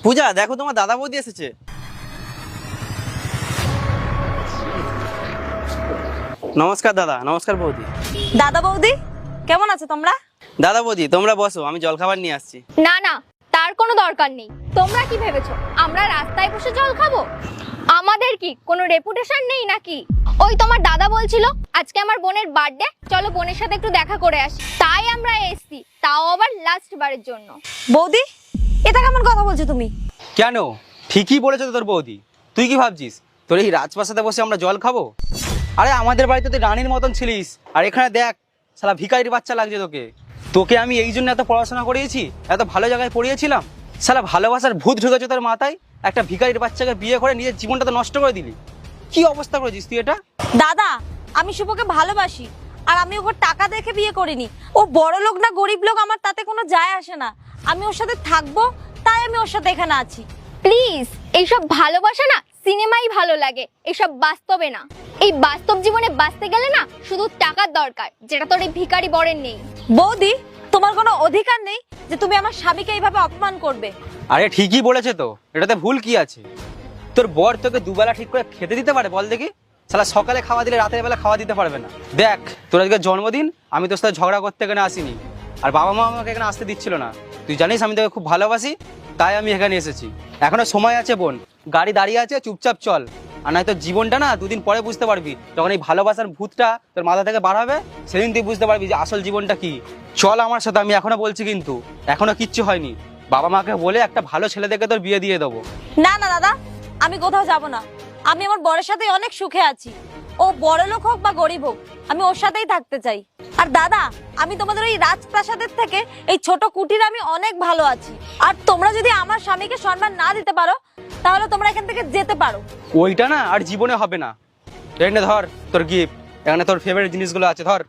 পূজা, দেখো তোমার দাদা বৌদি এসেছে। নমস্কার দাদা, নমস্কার বৌদি। দাদা বৌদি কেমন আছো তোমরা? দাদা বৌদি তোমরা বসো, আমি জলখাবার নিয়ে আসছি। না না, তার কোনো দরকার নেই। তোমরা কি ভেবেছো আমরা রাস্তায় বসে জল খাবো? আমাদের কি কোনো রেপুটেশন নেই নাকি? ওই তোমার দাদা বলছিল আজকে আমার বোনের বার্থডে, চলো বোনের সাথে একটু দেখা করে আসি, তাই আমরা এসেছি, তাও আবার লাস্ট বারের জন্য। বৌদি এটা কেমন কথা বলছো তুমি? কেন, ঠিকই বলেছো তো তোর বৌদি। তুই কি ভাবছিস তোর এই রাজপ্রাসাদে বসে আমরা জল খাবো? আরে আমাদের বাড়িতে তুই রানীর মতন ছিলিস, আর এখানে দেখ শালা ভিখারির বাচ্চা লাগছে তোকে। তোকে আমি এই জন্য এত পড়াশোনা করিয়েছি, এত ভালো জায়গায় পড়িয়েছিলাম, শালা ভালোবাসার ভূত ঢুকেছে তোর মাথায়। একটা ভিখারির বাচ্চাকে বিয়ে করে নিজের জীবনটা তো নষ্ট করে দিলি। কি অবস্থা করেছিস তুই এটা? দাদা আমি শুভকে ভালোবাসি, আর আমি ওকে টাকা দেখে বিয়ে করিনি। ও বড় লোক না গরিব লোক আমার তাতে কোনো যায় আসে না। আমি ওর সাথে থাকবো, তাই আমি ওর সাথে এখানে আছি। প্লিজ, এইসব ভালোবাসা না সিনেমাই ভালো লাগে, এসব বাস্তবে না। এই বাস্তব জীবনে বাঁচতে গেলে না শুধু টাকার দরকার, যেটা তোর এই ভিখারি বরের নেই। বৌদি তোমার কোনো অধিকার নেই যে তুমি আমার স্বামীকে এইভাবে অপমান করবে। আরে ঠিকই বলেছে তো, এটাতে ভুল কি আছে? তোর বর তোকে দুবেলা ঠিক করে খেতে দিতে পারে বল দেখি? শালা সকালে খাওয়া দিলে রাতের বেলা খাওয়া দিতে পারবে না। দেখ তোর আজকে জন্মদিন, আমি তোর সাথে ঝগড়া করতে এখানে আসিনি, আর বাবা মা আমাকে এখানে আসতে দিচ্ছিল না। তুই জানিস আমি তোকে খুব ভালোবাসি, তাই আমি এখানে এসেছি। এখনো সময় আছে বোন, গাড়ি দাঁড়িয়ে আছে, চুপচাপ চল। আর নয় তোর জীবনটা না দুদিন পরে বুঝতে পারবি, যখন এই ভালোবাসার ভূতটা তোর মাথা থেকে বার হবে, সেদিন তুই বুঝতে পারবি যে আসল জীবনটা কি। চল আমার সাথে, আমি এখনো বলছি, কিন্তু এখনো কিচ্ছু হয়নি। বাবা মাকে বলে একটা ভালো ছেলে দেখে তোর বিয়ে দিয়ে দেবো। না না দাদা, আমি কোথাও যাব না। আমি আমার বরের সাথে অনেক সুখে আছি। ও বড় লোক হোক বা গরিব হোক, আমি ওর সাথেই থাকতে চাই। আর দাদা আমি তোমাদের ওই রাজপ্রাসাদের থেকে এই ছোট কুটির আমি অনেক ভালো আছি। আর তোমরা যদি আমার স্বামীকে সম্মান না দিতে পারো, তাহলে তোমরা এখান থেকে যেতে পারো। ওইটা না আর জীবনে হবে না। এনে ধর তোর গিফট, এখানে তোর ফেভারিট জিনিসগুলো আছে, ধর।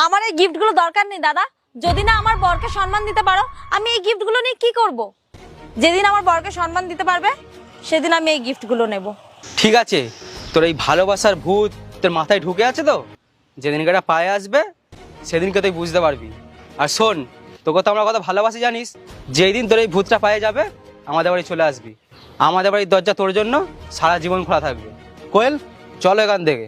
আমার এই গিফটগুলো দরকার নেই দাদা। যদি না আমার বরকে সম্মান দিতে পারো, আমি এই গিফটগুলো নিয়ে কি করব? যেদিন আমার বরকে সম্মান দিতে পারবে, সেদিন আমি এই গিফটগুলো নেব। ঠিক আছে, তোর এই ভালোবাসার ভূত তোর মাথায় ঢুকে আছে তো, যেদিনকে এটা পায়ে আসবে সেদিনকে তুই বুঝতে পারবি। আর শোন, তোকে তো আমরা কত ভালোবাসি জানিস। যেই দিন তোর এই ভূতটা পায়ে যাবে, আমাদের বাড়ি চলে আসবি। আমাদের বাড়ির দরজা তোর জন্য সারা জীবন খোলা থাকবে। কোয়েল, চলো এখান থেকে।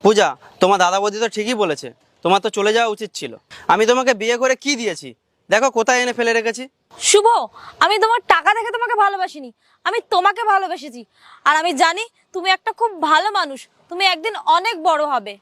পূজা, তোমার দাদা বৌদি তো ঠিকই বলেছে, তোমার তো চলে যাওয়া উচিত ছিল। আমি তোমাকে বিয়ে করে কি দিয়েছি, দেখো কোথায় এনে ফেলে রেখেছি। শুভ, আমি তোমার টাকা দেখে তোমাকে ভালোবাসিনি, আমি তোমাকে ভালোবেসেছি। আর আমি জানি তুমি একটা খুব ভালো মানুষ, তুমি একদিন অনেক বড় হবে।